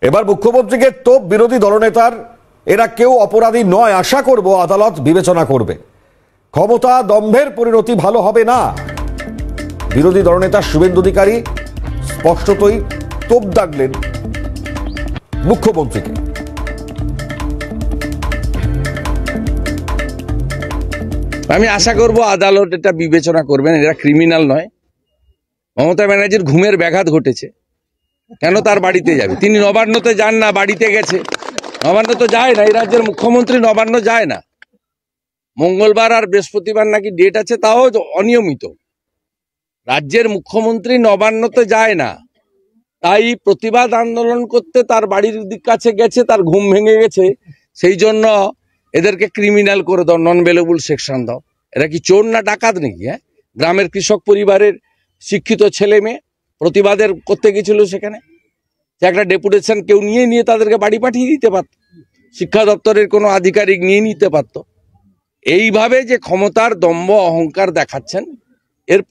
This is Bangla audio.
এবার মুখ্যমন্ত্রীকে তোপ বিরোধী দলনেতার, এরা কেউ অপরাধী নয়, আশা করব আদালত বিবেচনা করবে। ক্ষমতা দম্ভের পরিণতি ভালো হবে না। বিরোধী দলনেতা শুভেন্দু অধিকারী স্পষ্টতই তোপ দাগলেন মুখ্যমন্ত্রীকে। আমি আশা করব আদালত এটা বিবেচনা করবেন। এরা ক্রিমিনাল নয়। মমতা ব্যানার্জির ঘুমের ব্যাঘাত ঘটেছে। কেন তার বাড়িতে যাবে? তিনি নবান্নতে যান না, বাড়িতে গেছে। নবান্ন তো যায় না, এই রাজ্যের মুখ্যমন্ত্রী নবান্ন যায় না। মঙ্গলবার আর বৃহস্পতিবার নাকি ডেট আছে, তাও অনিয়মিত। রাজ্যের মুখ্যমন্ত্রী নবান্নতে যায় না, তাই প্রতিবাদ আন্দোলন করতে তার বাড়ির কাছে গেছে, তার ঘুম ভেঙে গেছে। সেই জন্য এদেরকে ক্রিমিনাল করে দাও, নন বেলেবল সেকশন দাও। এরা কি চোর না ডাকাত নাকি? গ্রামের কৃষক পরিবারের শিক্ষিত ছেলে মেয়ে প্রতিবাদের করতে গেছিল, সেখানে একটা ডেপুটেশন কেউ নিয়ে তাদেরকে বাড়ি পাঠিয়ে দিতে পারত, শিক্ষা দপ্তরের কোনো আধিকারিক নিয়ে নিতে পারত। এইভাবে যে ক্ষমতার দম্ভ অহংকার দেখাচ্ছেন, এর